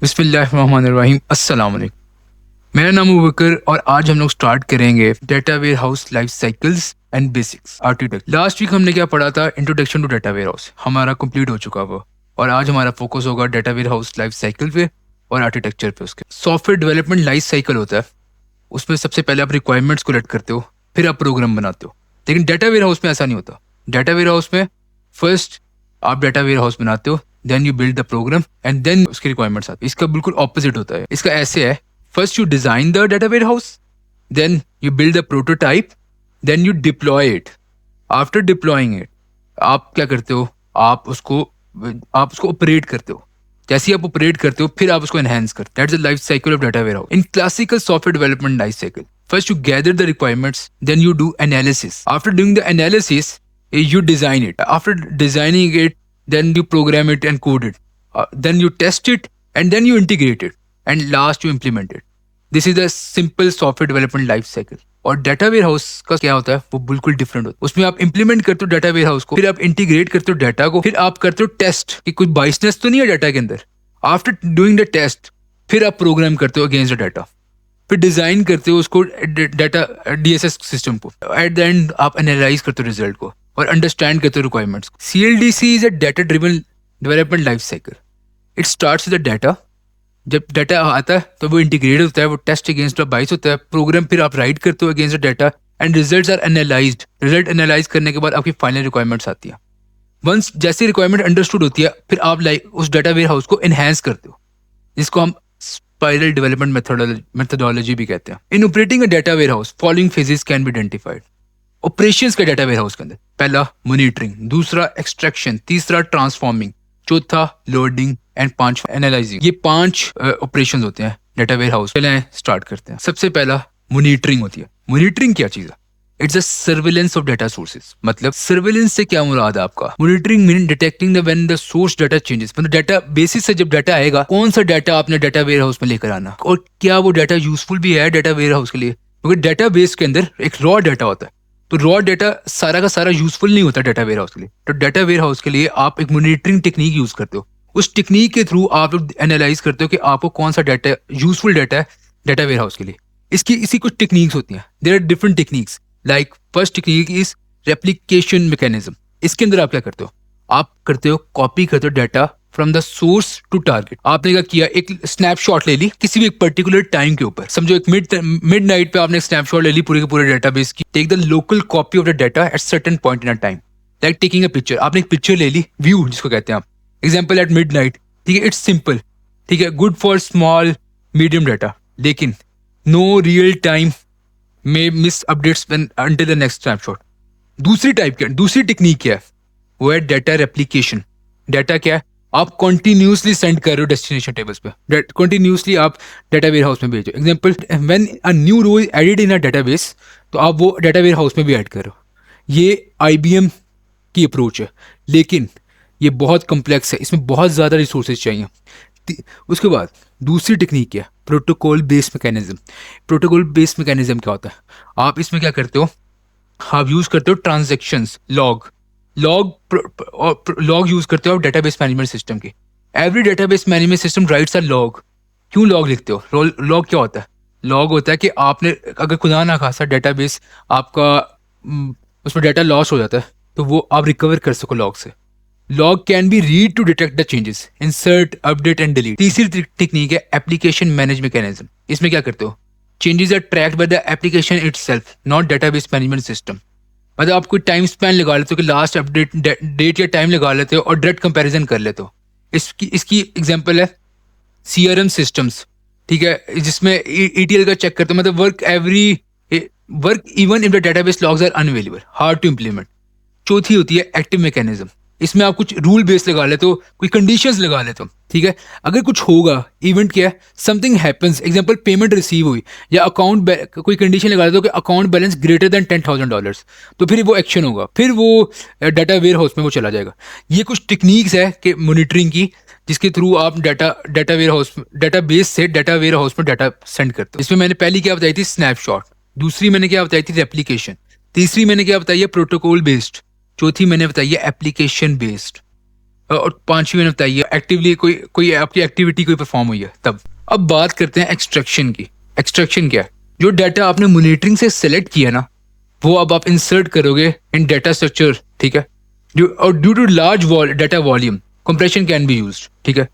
बिस्मिल्लाहिर्रहमानिर्रहीम। अस्सलाम वालेकुम। मेरा नाम अबूबकर और आज हम लोग स्टार्ट करेंगे data warehouse life cycles and basics architect. Last week हमने क्या पढ़ा था? Introduction to data warehouse हमारा कंप्लीट हो चुका वो, और आज हमारा फोकस होगा data warehouse life cycle पे और आर्किटेक्चर पे। उसके सॉफ्टवेयर डेवलपमेंट लाइफ साइकिल होता है, उसमें सबसे पहले आप रिक्वायरमेंट्स कलेक्ट करते हो, फिर आप प्रोग्राम बनाते हो। लेकिन डेटा वेयर हाउस में ऐसा नहीं होता। डेटा वेयर हाउस में फर्स्ट आप डेटा वेयर हाउस बनाते हो, then you build the program and then उसकी रिक्वायरमेंट्स आती है। इसका बिल्कुल ऑपोजिट होता है। इसका ऐसे है, first you design the data warehouse, then you build the prototype, then you deploy it. After deploying it आप क्या करते हो? आप उसको ऑपरेट करते हो। जैसे ही आप ऑपरेट करते हो फिर आप उसको एनहेंस करते हो। That's the life cycle of data warehouse in classical software development life cycle. First, you gather the requirements, then you do analysis. After doing the analysis, you design it. After designing it, then you program it and code it. Then you test it, and then you integrate it. And last, you implement it. This is the simple software development life cycle. और data ware house का क्या होता है? वो बिल्कुल different होता है। उसमें आप इंप्लीमेंट करते हो डेटा वेयर हाउस को, फिर आप इंटीग्रेट करते हो डेटा को, फिर आप करते हो टेस्ट कि कोई बाइसनेस तो नहीं है डेटा के अंदर। आफ्टर डूइंग द टेस्ट फिर आप प्रोग्राम करते हो अगेंस्ट द डेटा, फिर डिजाइन करते हो उसको डेटा डीएसएस सिस्टम को। एट द एंड आप एनालाइज करते हो रिजल्ट को और अंडरस्टैंड करते हो रिक्वायरमेंट्स को। CLDC is a data driven development life cycle. It starts with the data. जब डाटा आता है तो वो इंटीग्रेट होता है, वो टेस्ट अगेंस्ट बाइस होता है, प्रोग्राम फिर आप राइट करते हो against the data and results are analysed. Result analyse करने के बाद आपकी फाइनल रिक्वायरमेंट्स आती है। वंस जैसी रिक्वायरमेंट अंडरस्टूड होती है फिर आप उस डाटा वेयर हाउस को एनहेंस करते हो, जिसको हम स्पाइरल डेवलपमेंट मेथोडोलॉजी भी कहते हैं। In operating a data warehouse following phases can be identified. Operations का डाटा वेयर हाउस के अंदर पहला मॉनिटरिंग, दूसरा एक्सट्रैक्शन, तीसरा ट्रांसफॉर्मिंग, चौथा लोडिंग एंड पांच एनालाइजिंग। ये 5 ऑपरेशंस होते हैं डाटा वेयर हाउस। पहले स्टार्ट करते हैं। सबसे पहला मॉनिटरिंग होती है। मॉनिटरिंग क्या चीज है? It's a surveillance of data sources. मतलब सर्विलेंस से क्या मुराद है आपका? Monitoring mean detecting the when the source data changes. मतलब डाटा बेसिस से जब डाटा आएगा, कौन सा डाटा आपने डाटा वेयर हाउस में लेकर आना और क्या वो डाटा यूजफुल भी है डाटा वेयर हाउस के लिए। क्योंकि डाटा बेस के अंदर एक रॉ डाटा होता है, तो रॉ डाटा सारा का सारा यूजफुल नहीं होता डाटा वेयर हाउस के लिए। तो डाटा वेयर हाउस के लिए आप एक मॉनिटरिंग टेक्निक यूज करते हो। उस टेक्निक के थ्रू आप लोग एनालाइज करते हो कि आपको कौन सा डाटा यूजफुल डाटा है डाटा वेयर हाउस के लिए। इसी कुछ टेक्निक्स होती हैं। There are different techniques. Like first technique is replication mechanism. इसके अंदर आप क्या करते हो? आप करते हो कॉपी करते हो data from the source to target. आपने क्या किया? एक स्नैपशॉट ले ली किसी भी एक पर्टिकुलर टाइम के ऊपर। समझो एक मिड नाइट पे आपने स्नैपशॉट ले ली पूरे के पूरे डाटाबेस की। Take the local copy of the data at certain point in a time. Like taking a picture. आपने एक पिक्चर ले ली, व्यू जिसको कहते हैं आप। Example at mid night. ठीक है, इट्स सिंपल। ठीक है, good for small medium data, लेकिन नो रियल टाइम में miss updates until the next snapshot. दूसरी टेक्निक क्या है? वो है डाटा रेप्लिकेशन। डाटा क्या है? आप कंटिन्यूसली सेंड कर रहे हो डेस्टिनेशन टेबल्स पे। कंटिन्यूसली आप डाटा वेयर हाउस में भेजो। Example, when a new row is added in a database, तो आप वो डाटा वेयर हाउस में भी ऐड कर रहे हो। ये आईबीएम की अप्रोच है, लेकिन ये बहुत कम्प्लेक्स है। इसमें बहुत ज़्यादा रिसोर्सेज चाहिए। उसके बाद दूसरी टेक्निक क्या है? Protocol based mechanism. Protocol based mechanism क्या होता है? आप इसमें क्या करते हो? आप यूज करते हो ट्रांजेक्शन्स, लॉग यूज करते हो डेटाबेस मैनेजमेंट सिस्टम की। Every database management system rights अ लॉग। क्यों लॉग लिखते हो? लॉग क्या होता है? लॉग होता है कि आपने अगर खुदा ना खासा डेटाबेस आपका उसमें डाटा लॉस हो जाता है तो वो आप रिकवर कर सको लॉग से। Log can be read to detect the changes, insert, update and delete. तीसरी टेक्निक है एप्लीकेशन मैनेज मैकेनिज्म। इसमें क्या करते हो? Changes are tracked by the application itself, not database management system. मतलब आप कोई टाइम स्पैन लगा लेते हो कि लास्ट अपडेट डेट या टाइम लगा लेते हो और डायरेक्ट कंपैरिजन कर लेते हो। इसकी एग्जांपल है सीआरएम सिस्टम्स। ठीक है, जिसमें ईटीएल का चेक करते हो। मतलब work even if the database logs are unavailable, hard to implement. चौथी होती है एक्टिव मैकेनिज्म। इसमें आप कुछ रूल बेस लगा लेते हो, कोई कंडीशंस लगा लेते हो। ठीक है, अगर कुछ होगा, इवेंट क्या है, something happens, example payment receive हुई या कोई कंडीशन लगा लेते हो कि अकाउंट बैलेंस ग्रेटर देन $10,000, तो फिर वो एक्शन होगा, फिर वो डाटा वेयर हाउस में वो चला जाएगा। ये कुछ टेक्निक्स है कि मॉनिटरिंग की, जिसके थ्रू आप data warehouse, database से डाटा वेयर हाउस में डाटा सेंड करते हो। इसमें मैंने पहली क्या बताई थी? स्नैपशॉट। दूसरी मैंने क्या बताई थी? रेप्लिकेशन। तीसरी मैंने क्या बताई है? Protocol based. चौथी मैंने बताई है एप्लीकेशन बेस्ड। और 5 मिनट बताइए एक्टिवली कोई आपकी एक्टिविटी कोई परफॉर्म हुई है तब। अब बात करते हैं एक्सट्रैक्शन की। एक्सट्रैक्शन क्या है? जो डाटा आपने मॉनिटरिंग से सेलेक्ट किया ना, वो अब आप इंसर्ट करोगे इन डाटा स्ट्रक्चर, ठीक है। Due to large data volume compression can be used, ठीक है।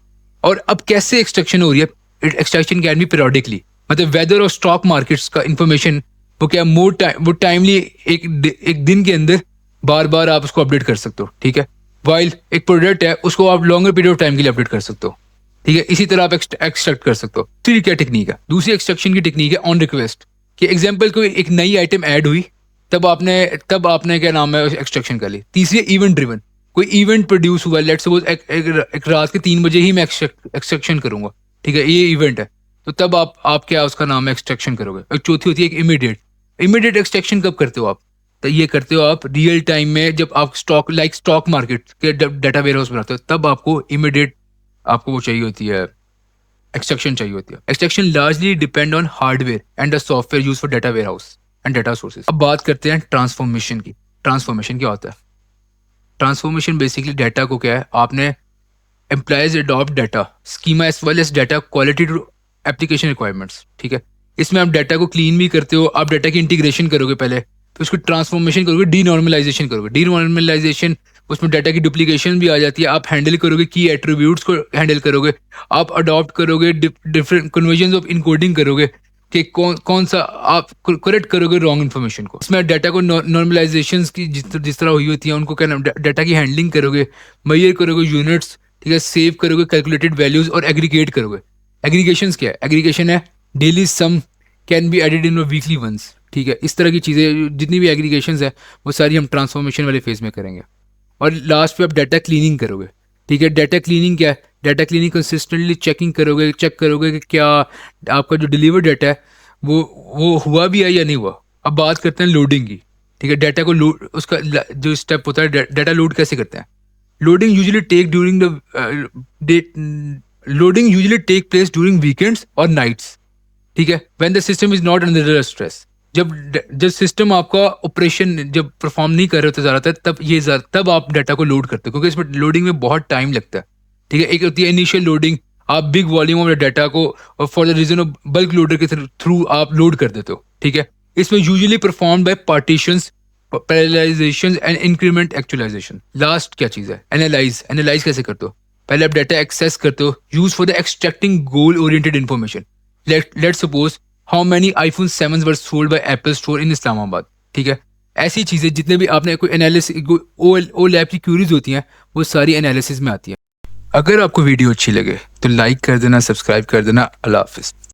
और अब कैसे एक्सट्रैक्शन हो रही है? एक्सट्रैक्शन कैन बी पीरियोडिकली, मतलब वेदर और स्टॉक मार्केट्स का इंफॉर्मेशन वो क्या वो टाइमली एक दिन के अंदर बार बार आप उसको अपडेट कर सकते हो, ठीक है। वाइल एक प्रोडक्ट है उसको आप लॉन्गर पीरियड ऑफ टाइम के लिए अपडेट कर सकते हो, ठीक है। इसी तरह आप एक्सट्रैक्ट कर सकते हो। फिर क्या टेक्निक है? दूसरी एक्सट्रैक्शन की टेक्निक है ऑन रिक्वेस्ट। कि एग्जांपल कोई एक नई आइटम ऐड हुई, तब आपने क्या नाम है एक्सट्रैक्शन कर ली। तीसरी इवेंट ड्रिवन, कोई इवेंट प्रोड्यूस हुआ, लेट्स सपोज एक रात के 3 बजे ही मैं एक्सट्रैक्शन करूंगा, ठीक है, ये इवेंट है, तो तब आप क्या उसका नाम है एक्सट्रैक्शन करोगे। एक चौथी होती है एक इमीडिएट एक्सट्रैक्शन कब करते हो आप? तो ये करते हो आप रियल टाइम में, जब आप स्टॉक मार्केट के डाटा वेयर हाउस बनाते हो, तब आपको इमीडिएट आपको वो चाहिए होती है, एक्सट्रैक्शन चाहिए होती है। Extraction largely depend on hardware and the software use for data warehouse and data sources. अब बात करते हैं ट्रांसफॉर्मेशन की। ट्रांसफॉर्मेशन क्या होता है? ट्रांसफॉर्मेशन बेसिकली डाटा को क्या है, आपने employees adopt data schema as well as data quality to application requirements, ठीक है। इसमें आप डाटा को क्लीन भी करते हो, आप डाटा की इंटीग्रेशन करोगे पहले, फिर उसको ट्रांसफॉर्मेशन करोगे, डीनॉर्मलाइजेशन करोगे। डीनॉर्मलाइजेशन, उसमें डाटा की डुप्लीकेशन भी आ जाती है, आप हैंडल करोगे की एट्रीब्यूट्स को हैंडल करोगे, आप अडॉप्ट करोगे डिफरेंट कन्वर्जन ऑफ इनकोडिंग करोगे कि कौन सा आप करेक्ट करोगे रॉन्ग इन्फॉर्मेशन को। इसमें डाटा को नॉर्मलाइजेशन की जिस तरह हुई होती है उनको क्या डाटा की हैंडलिंग करोगे, मेजर करोगे यूनिट्स, ठीक है, सेव करोगे कैलकुलेटेड वैल्यूज और एग्रीगेट करोगे। एग्रीगेशंस क्या है? एग्रीगेशन है daily sum can be added in weekly once, ठीक है। इस तरह की चीज़ें जितनी भी एग्रीगेशंस है वो सारी हम ट्रांसफॉर्मेशन वाले फेज में करेंगे। और लास्ट पे आप डाटा क्लीनिंग करोगे, ठीक है। डाटा क्लीनिंग क्या है? डाटा क्लीनिंग कंसिस्टेंटली चेक करोगे कि क्या आपका जो डिलीवर डाटा है वो हुआ भी है या नहीं हुआ। अब बात करते हैं लोडिंग की, ठीक है। डाटा को लोड, उसका जो स्टेप होता है, डाटा लोड कैसे करते हैं? Loading usually take place during weekends और नाइट्स, ठीक है, when the system is not under stress. जब सिस्टम आपका ऑपरेशन जब परफॉर्म नहीं कर रहे होते ज़्यादातर, तब आप डाटा को लोड करते हो, क्योंकि इसमें लोडिंग में बहुत टाइम लगता है, ठीक है। एक होती है इनिशियल लोडिंग, आप बिग वॉल्यूम ऑफ डाटा को for the reason of bulk loader के थ्रू आप लोड कर देते हो, ठीक है। इसमें usually perform by partitions, parallelization and increment actualization. Last क्या चीज़ है? एनालाइज कैसे करते हो? पहले आप डाटा एक्सेस करते हो, use for the extracting goal oriented information. Let's suppose how many iPhone 7 were sold by Apple store in Islamabad, ठीक है। ऐसी चीज़ें जितने भी आपने कोई एनालिसिस ओ लैब की क्यूरीज होती हैं वो सारी एनालिसिस में आती हैं। अगर आपको वीडियो अच्छी लगे तो लाइक कर देना, सब्सक्राइब कर देना। अल्लाह हाफिज़।